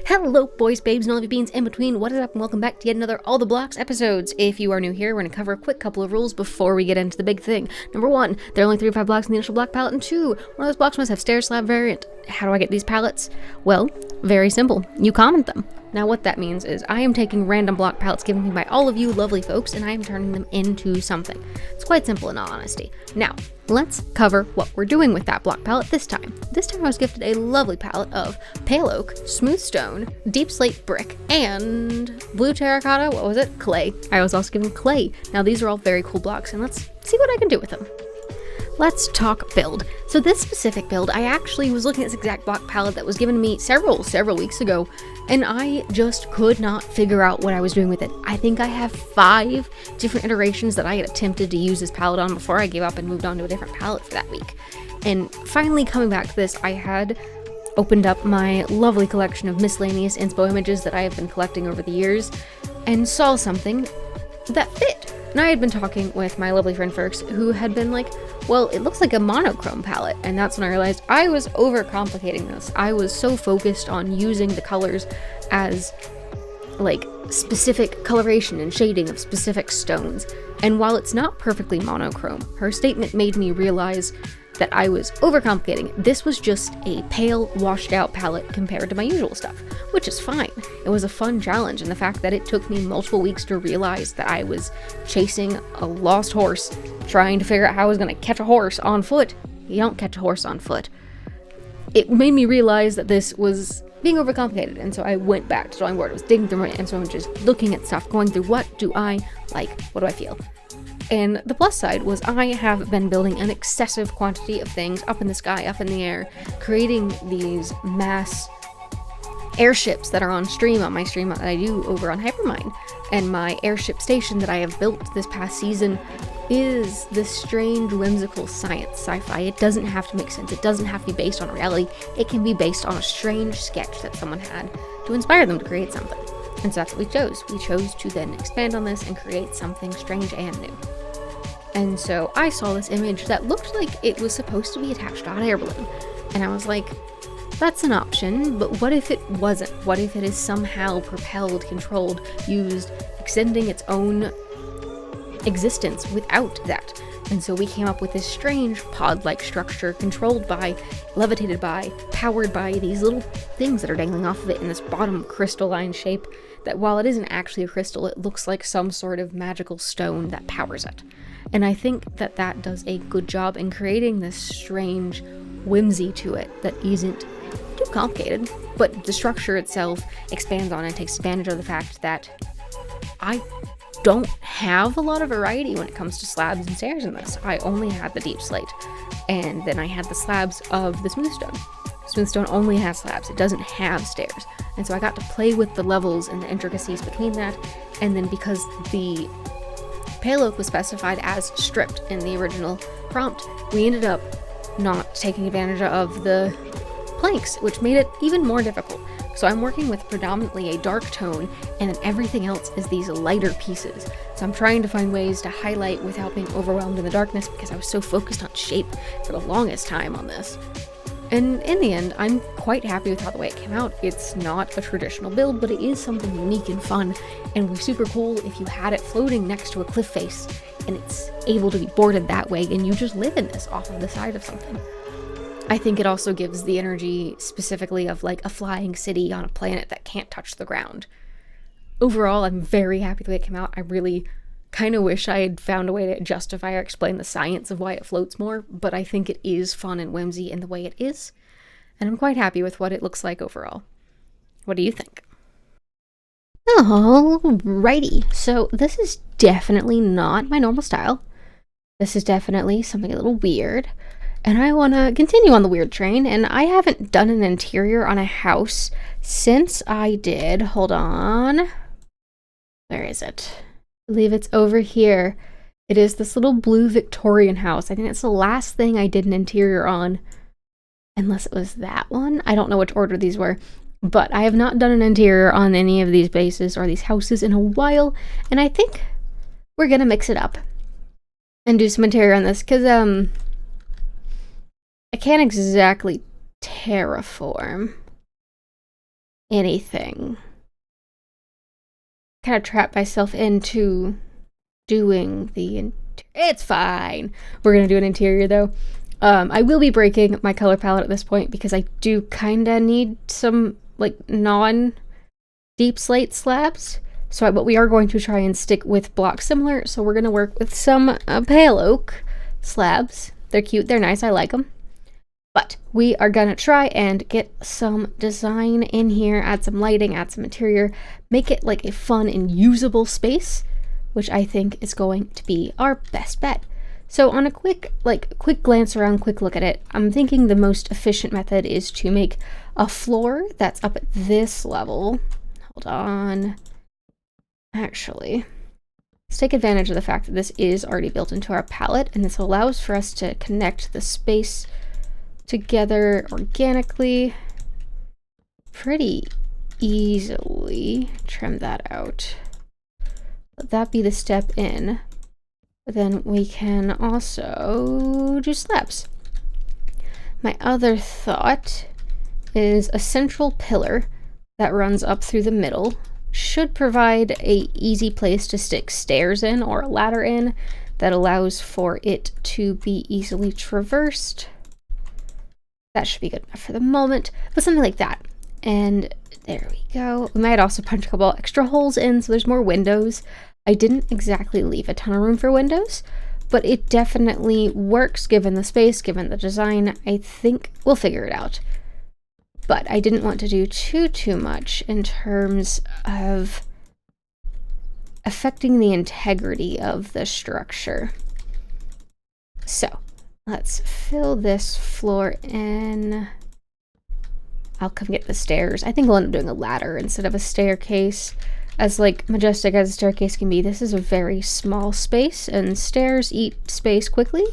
Hello boys, babes, and all of you beans in between. What is up and welcome back to yet another All the Blocks episodes. If you are new here, we're going to cover a quick couple of rules before we get into the big thing. Number 1, there are only 3 to 5 blocks in the initial block palette, and 2, one of those blocks must have stair slab variant. How do I get these pallets? Well, very simple. You comment them. Now what that means is I am taking random block pallets given me by all of you lovely folks, and I am turning them into something. It's quite simple in all honesty. Now, let's cover what we're doing with that block palette this time. This time I was gifted a lovely palette of pale oak, smooth stone, deep slate brick, and blue terracotta, what was it? Clay. I was also given clay. Now these are all very cool blocks, and let's see what I can do with them. Let's talk build. So this specific build, I actually was looking at this exact block palette that was given to me several weeks ago, and I just could not figure out what I was doing with it. I think I have 5 different iterations that I had attempted to use this palette on before I gave up and moved on to a different palette for that week. And finally coming back to this, I had opened up my lovely collection of miscellaneous inspo images that I have been collecting over the years and saw something that fit. And I had been talking with my lovely friend Ferks, who had been like, well, it looks like a monochrome palette. And that's when I realized I was overcomplicating this. I was so focused on using the colors as like specific coloration and shading of specific stones. And while it's not perfectly monochrome, her statement made me realize that I was overcomplicating. This was just a pale, washed out palette compared to my usual stuff, which is fine. It was a fun challenge, and the fact that it took me multiple weeks to realize that I was chasing a lost horse, trying to figure out how I was going to catch a horse on foot. You don't catch a horse on foot. It made me realize that this was being overcomplicated, and so I went back to the drawing board. I was digging through my info and just looking at stuff, going through what do I like, what do I feel. And the plus side was I have been building an excessive quantity of things up in the sky, up in the air, creating these mass airships that are on stream, on my stream that I do over on Hypermine. And my airship station that I have built this past season is this strange, whimsical science sci-fi. It doesn't have to make sense. It doesn't have to be based on reality. It can be based on a strange sketch that someone had to inspire them to create something. And so that's what we chose. We chose to then expand on this and create something strange and new. And so I saw this image that looked like it was supposed to be attached to a hot air balloon. And I was like, that's an option, but what if it wasn't? What if it is somehow propelled, controlled, used, extending its own existence without that? And so we came up with this strange pod-like structure controlled by, levitated by, powered by these little things that are dangling off of it in this bottom crystalline shape that while it isn't actually a crystal, it looks like some sort of magical stone that powers it. And I think that that does a good job in creating this strange whimsy to it that isn't too complicated, but the structure itself expands on and takes advantage of the fact that I don't have a lot of variety when it comes to slabs and stairs in this. I only had the deep slate, and then I had the slabs of the smooth stone. Smooth stone only has slabs, it doesn't have stairs. And so I got to play with the levels and the intricacies between that, and then because the pale oak was specified as stripped in the original prompt, we ended up not taking advantage of the planks, which made it even more difficult. So I'm working with predominantly a dark tone, and then everything else is these lighter pieces. So I'm trying to find ways to highlight without being overwhelmed in the darkness because I was so focused on shape for the longest time on this. And in the end, I'm quite happy with how the way it came out. It's not a traditional build, but it is something unique and fun, and would be super cool if you had it floating next to a cliff face, and it's able to be boarded that way, and you just live in this off of the side of something. I think it also gives the energy specifically of like a flying city on a planet that can't touch the ground. Overall, I'm very happy the way it came out. I really kind of wish I had found a way to justify or explain the science of why it floats more, but I think it is fun and whimsy in the way it is, and I'm quite happy with what it looks like overall. What do you think? Alrighty, so this is definitely not my normal style. This is definitely something a little weird, and I want to continue on the weird train, and I haven't done an interior on a house since I did, hold on, where is it? I believe it's over here. It is this little blue Victorian house. I think it's the last thing I did an interior on, unless it was that one. I don't know which order these were, but I have not done an interior on any of these bases or these houses in a while, and I think we're gonna mix it up and do some interior on this because I can't exactly terraform. anything. Kind of trap myself into doing the it's fine. We're gonna do an interior though. I will be breaking my color palette at this point because I do kind of need some like non-deep slate slabs. But we are going to try and stick with blocks similar. So we're gonna work with some pale oak slabs. They're cute, they're nice, I like them. But we are gonna try and get some design in here, add some lighting, add some interior, make it like a fun and usable space, which I think is going to be our best bet. So on a quick glance around, quick look at it, I'm thinking the most efficient method is to make a floor that's up at this level. Hold on. Actually, let's take advantage of the fact that this is already built into our palette, and this allows for us to connect the space together organically pretty easily. Trim that out. Let that be the step in. But then we can also do slabs. My other thought is a central pillar that runs up through the middle should provide a easy place to stick stairs in or a ladder in that allows for it to be easily traversed. That should be good enough for the moment, but something like that. And there we go. We might also punch a couple extra holes in so there's more windows. I didn't exactly leave a ton of room for windows, but it definitely works given the space, given the design. I think we'll figure it out. But I didn't want to do too much in terms of affecting the integrity of the structure. So let's fill this floor in. I'll come get the stairs. I think we'll end up doing a ladder instead of a staircase. As like majestic as a staircase can be, this is a very small space and stairs eat space quickly.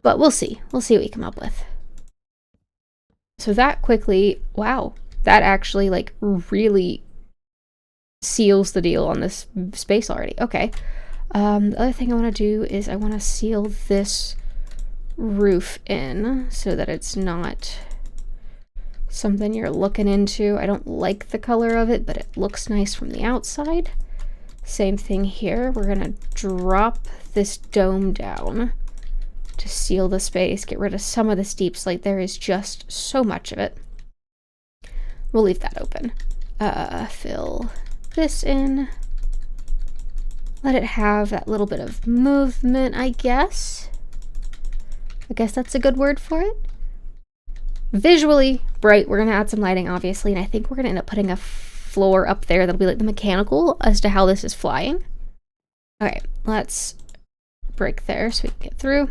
But we'll see. We'll see what we come up with. So that quickly, wow, that actually like really seals the deal on this space already. Okay. The other thing I want to do is I want to seal this roof in so that it's not something you're looking into. I don't like the color of it, but it looks nice from the outside. Same thing here. We're gonna drop this dome down to seal the space, get rid of some of the steep slate. There is just so much of it. We'll leave that open. Fill this in. Let it have that little bit of movement, I guess. I guess that's a good word for it. Visually bright. We're going to add some lighting, obviously, and I think we're going to end up putting a floor up there that'll be like the mechanical as to how this is flying. Okay, let's break there so we can get through.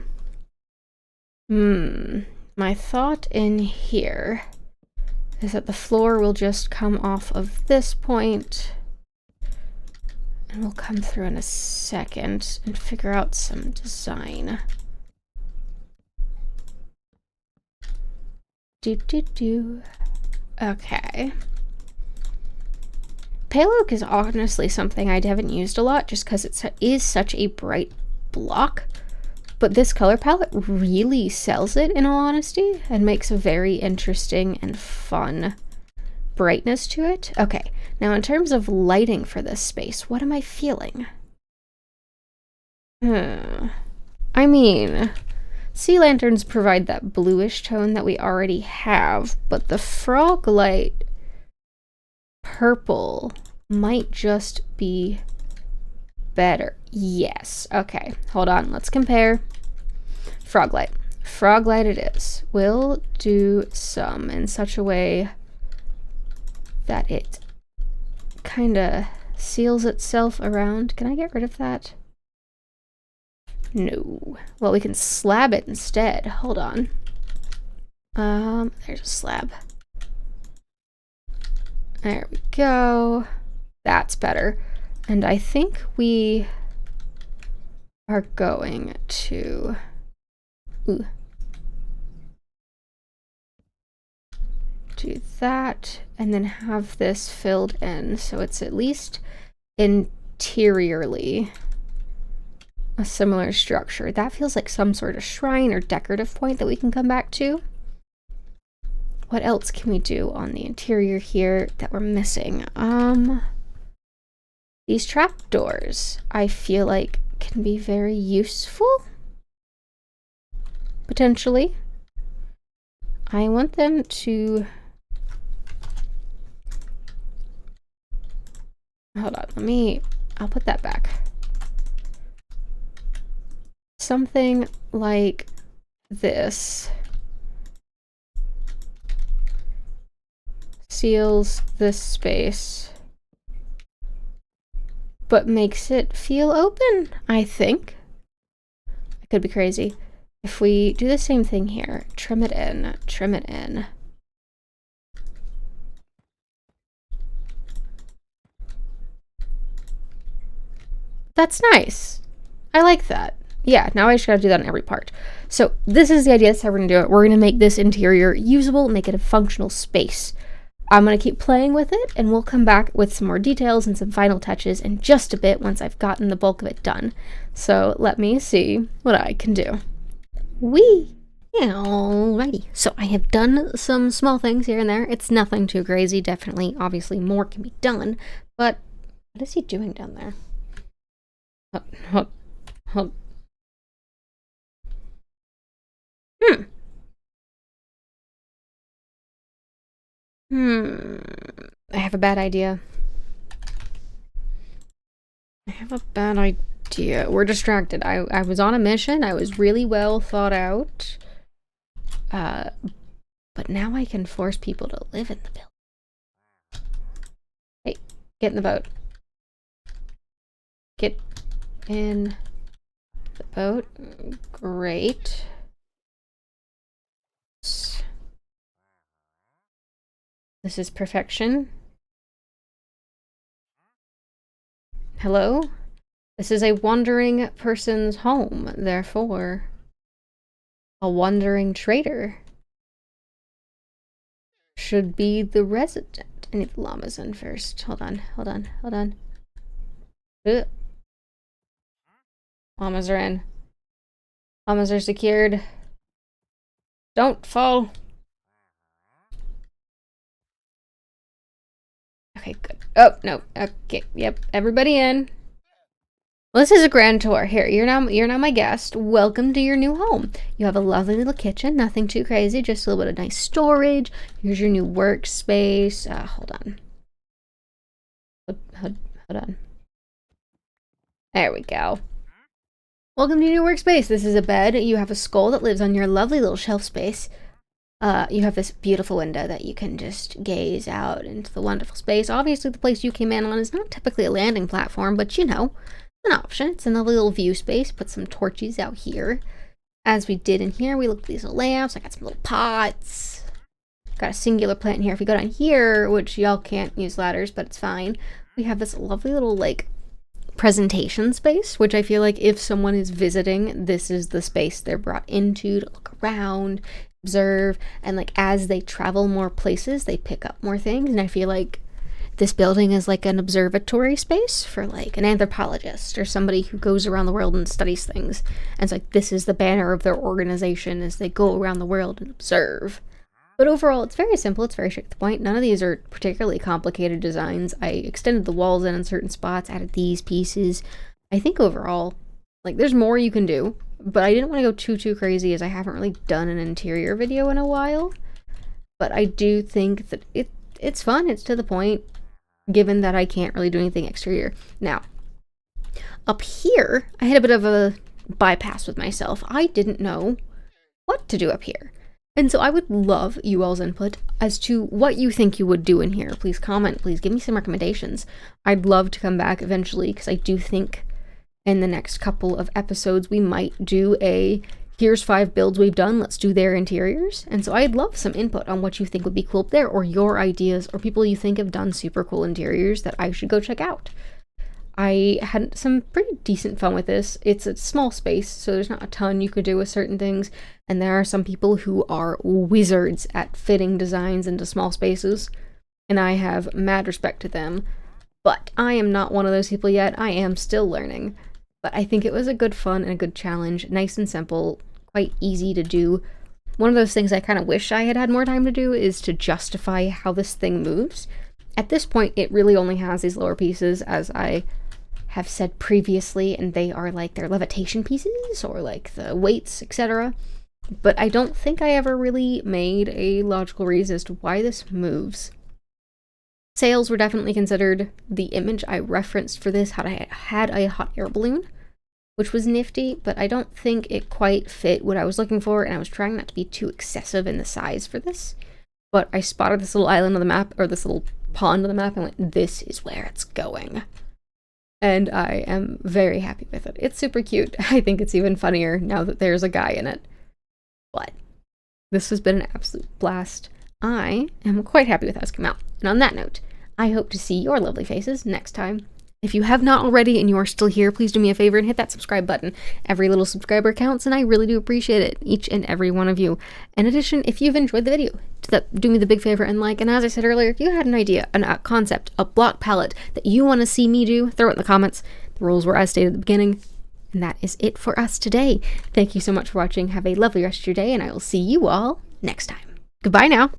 My thought in here is that the floor will just come off of this point, and we'll come through in a second and figure out some design. Okay. Pale oak is honestly something I haven't used a lot just because it is such a bright block. But this color palette really sells it, in all honesty, and makes a very interesting and fun brightness to it. Okay, now in terms of lighting for this space, what am I feeling? I mean, sea lanterns provide that bluish tone that we already have, but the frog light purple might just be better. Yes. Okay. Hold on. Let's compare. Frog light. Frog light it is. We'll do some in such a way that it kind of seals itself around. Can I get rid of that? No. Well, we can slab it instead. Hold on. There's a slab. There we go. That's better. And I think we are going to do that and then have this filled in so it's at least interiorly a similar structure. That feels like some sort of shrine or decorative point that we can come back to. What else can we do on the interior here that we're missing? These trapdoors, I feel like, can be very useful. Potentially. I want them to... Hold on, I'll put that back. Something like this. Seals this space, but makes it feel open, I think. I could be crazy. If we do the same thing here, trim it in, trim it in. That's nice. I like that. Yeah, now I just gotta do that on every part. So this is the idea. That's how we're gonna do it. We're gonna make this interior usable, make it a functional space. I'm going to keep playing with it, and we'll come back with some more details and some final touches in just a bit once I've gotten the bulk of it done. So let me see what I can do. Alrighty. So I have done some small things here and there. It's nothing too crazy, definitely. Obviously, more can be done. But what is he doing down there? Hold. I have a bad idea. We're distracted. I was on a mission. I was really well thought out. But now I can force people to live in the building. Hey, get in the boat. Get in the boat. Great. This is perfection. Hello? This is a wandering person's home, therefore a wandering trader should be the resident. I need the llamas in first. Hold on. Ugh. Llamas are in. Llamas are secured. Don't fall. Okay, good. Oh, no. Okay, yep. Everybody in. Well, this is a grand tour. Here, you're now my guest. Welcome to your new home. You have a lovely little kitchen. Nothing too crazy. Just a little bit of nice storage. Here's your new workspace. Hold on. Hold on. There we go. Welcome to your new workspace. This is a bed. You have a skull that lives on your lovely little shelf space. You have this beautiful window that you can just gaze out into the wonderful space. Obviously, the place you came in on is not typically a landing platform, but you know, an option. It's another little view space. Put some torches out here. As we did in here, we looked at these little lamps. I got some little pots. Got a singular plant in here. If we go down here, which y'all can't use ladders, but it's fine, we have this lovely little, like, presentation space, which I feel like if someone is visiting, this is the space they're brought into to look around, observe, and like as they travel more places, they pick up more things. And I feel like this building is like an observatory space for like an anthropologist or somebody who goes around the world and studies things. And it's like this is the banner of their organization as they go around the world and observe. But overall, it's very simple. It's very straight to the point. None of these are particularly complicated designs. I extended the walls in certain spots, added these pieces. I think overall, like, there's more you can do, but I didn't want to go too crazy as I haven't really done an interior video in a while. But I do think that it's fun. It's to the point, given that I can't really do anything exterior. Now, up here, I had a bit of a bypass with myself. I didn't know what to do up here. And so I would love you all's input as to what you think you would do in here. Please comment. Please give me some recommendations. I'd love to come back eventually because I do think in the next couple of episodes we might do a here's 5 builds we've done. Let's do their interiors. And so I'd love some input on what you think would be cool up there, or your ideas, or people you think have done super cool interiors that I should go check out. I had some pretty decent fun with this. It's a small space, so there's not a ton you could do with certain things, and there are some people who are wizards at fitting designs into small spaces, and I have mad respect to them, but I am not one of those people yet. I am still learning, but I think it was a good fun and a good challenge, nice and simple, quite easy to do. One of those things I kind of wish I had had more time to do is to justify how this thing moves. At this point, it really only has these lower pieces, as I have said previously, and they are like their levitation pieces or like the weights, etc. But I don't think I ever really made a logical reason as to why this moves. Sails were definitely considered. The image I referenced for this had a hot air balloon, which was nifty, but I don't think it quite fit what I was looking for, and I was trying not to be too excessive in the size for this. But I spotted this little island on the map, or this little pond on the map, and went, this is where it's going. And I am very happy with it. It's super cute. I think it's even funnier now that there's a guy in it. But this has been an absolute blast. I am quite happy with how it's come out. And on that note, I hope to see your lovely faces next time. If you have not already and you are still here, please do me a favor and hit that subscribe button. Every little subscriber counts, and I really do appreciate it, each and every one of you. In addition, if you've enjoyed the video, do me the big favor and like. And as I said earlier, if you had an idea, a concept, a block palette that you want to see me do, throw it in the comments. The rules were as stated at the beginning. And that is it for us today. Thank you so much for watching. Have a lovely rest of your day, and I will see you all next time. Goodbye now.